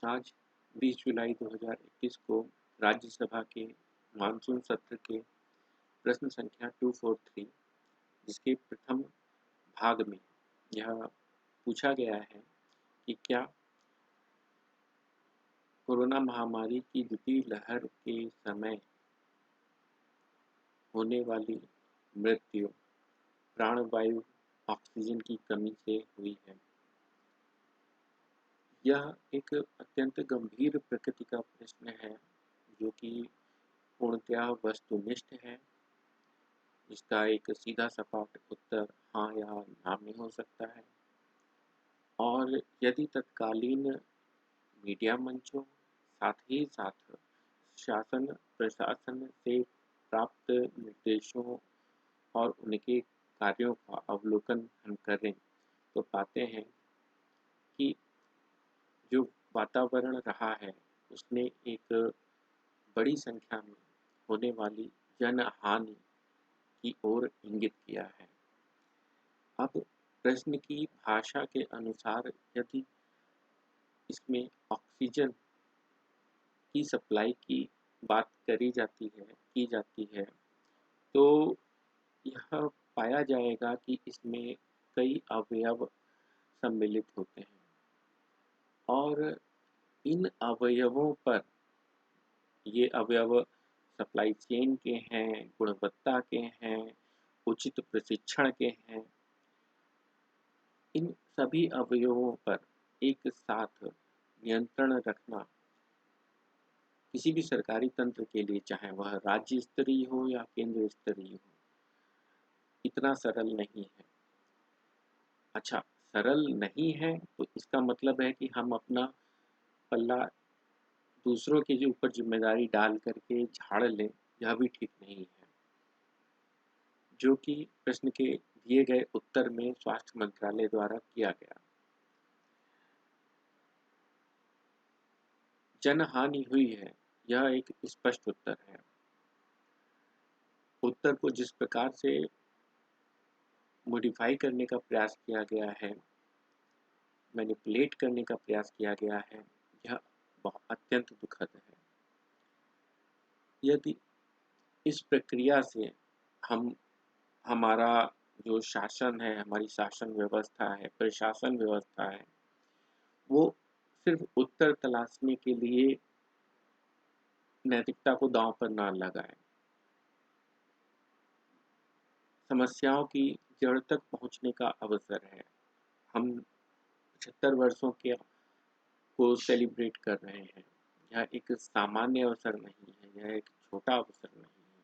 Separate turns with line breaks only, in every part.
आज 20 जुलाई 2021 को राज्यसभा के मानसून सत्र के प्रश्न संख्या 243 जिसके प्रथम भाग में यह पूछा गया है कि क्या कोरोना महामारी की द्वितीय लहर के समय होने वाली मृत्यु प्राणवायु ऑक्सीजन की कमी से हुई है। यह एक अत्यंत गंभीर प्रकृति का प्रश्न है जो कि पूर्णतः वस्तुनिष्ठ है। इसका एक सीधा सपाट उत्तर हाँ या ना में हो सकता है और यदि तत्कालीन मीडिया मंचों साथ ही साथ शासन प्रशासन से प्राप्त निर्देशों और उनके कार्यों का अवलोकन हम करें तो पाते हैं कि जो वातावरण रहा है उसने एक बड़ी संख्या में होने वाली जनहानि की ओर इंगित किया है। अब प्रश्न की भाषा के अनुसार यदि इसमें ऑक्सीजन की सप्लाई की बात की जाती है तो यह पाया जाएगा कि इसमें कई अवयव सम्मिलित होते हैं और इन अवयवों पर ये अवयव सप्लाई चेन के हैं, गुणवत्ता के हैं, उचित प्रशिक्षण के हैं। इन सभी अवयवों पर एक साथ नियंत्रण रखना किसी भी सरकारी तंत्र के लिए, चाहे वह राज्य स्तरीय हो या केंद्र स्तरीय हो, इतना सरल नहीं है। अच्छा, सरल नहीं है तो इसका मतलब है कि हम अपना पल्ला दूसरों के ऊपर जिम्मेदारी डाल करके झाड़ लें, यह भी ठीक नहीं है। जो कि प्रश्न के दिए गए उत्तर में स्वास्थ्य मंत्रालय द्वारा किया गया। जनहानि हुई है, यह एक स्पष्ट उत्तर है। उत्तर को जिस प्रकार से मॉडिफाई करने का प्रयास किया गया है, मैनिपुलेट करने का प्रयास किया गया है, यह अत्यंत दुखद है। यदि इस प्रक्रिया से हम हमारा जो शासन है, हमारी शासन व्यवस्था है, प्रशासन व्यवस्था है, वो सिर्फ उत्तर तलाशने के लिए नैतिकता को दांव पर ना लगाए, समस्याओं की जड़ तक पहुंचने का अवसर है। हम 75 वर्षों के को सेलिब्रेट कर रहे हैं। यह एक सामान्य अवसर नहीं है, यह एक छोटा अवसर नहीं है।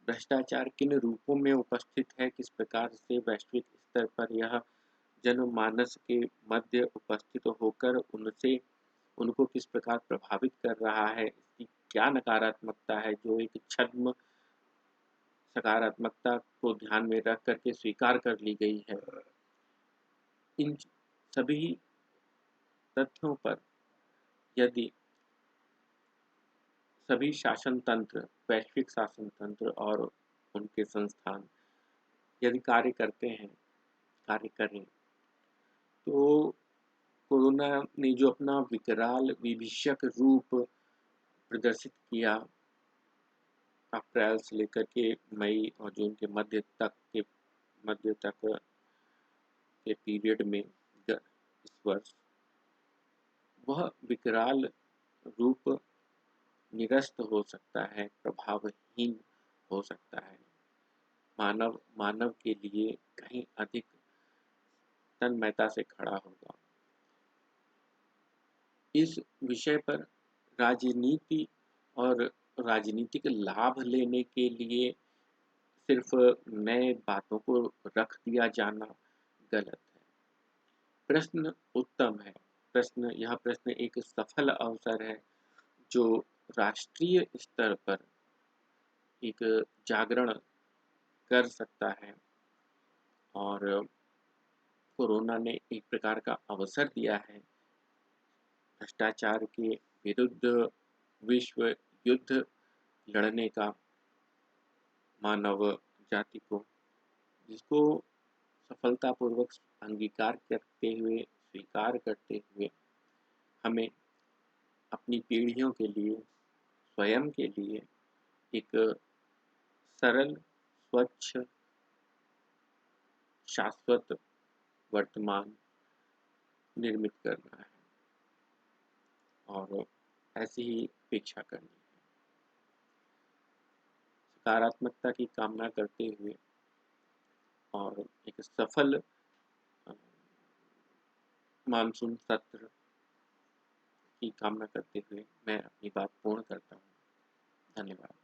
भ्रष्टाचार किन रूपों में उपस्थित है, किस प्रकार से वैश्विक स्तर पर यह जनमानस के मध्य उपस्थित होकर उनको किस प्रकार प्रभावित कर रहा है, इसकी क्या नकारात्मकता है जो एक छद्म सकारात्मकता को ध्यान में रख करके स्वीकार कर ली गई है। इन सभी तथ्यों पर यदि सभी शासन तंत्र, वैश्विक शासन तंत्र और उनके संस्थान यदि कार्य करें तो कोरोना ने जो अपना विकराल विभीषक रूप प्रदर्शित किया अप्रैल से लेकर के मई और जून के मध्य तक के पीरियड में इस वर्ष, वह विकराल रूप निरस्त हो सकता है, प्रभावहीन हो सकता है, मानव के लिए कहीं अधिक तन्मयता से खड़ा होगा। इस विषय पर राजनीति और राजनीतिक लाभ लेने के लिए सिर्फ नए बातों को रख दिया जाना गलत है। प्रश्न उत्तम है। यह प्रश्न एक सफल अवसर है जो राष्ट्रीय स्तर पर एक जागरण कर सकता है और कोरोना ने एक प्रकार का अवसर दिया है भ्रष्टाचार के विरुद्ध विश्व युद्ध लड़ने का मानव जाति को, जिसको सफलतापूर्वक स्वीकार करते हुए हमें अपनी पीढ़ियों के लिए, स्वयं के लिए एक सरल, स्वच्छ, शाश्वत वर्तमान निर्मित करना है और ऐसी ही अपेक्षा करनी है। सकारात्मकता की कामना करते हुए और एक सफल मानसून सत्र की कामना करते हुए मैं अपनी बात पूर्ण करता हूँ। धन्यवाद।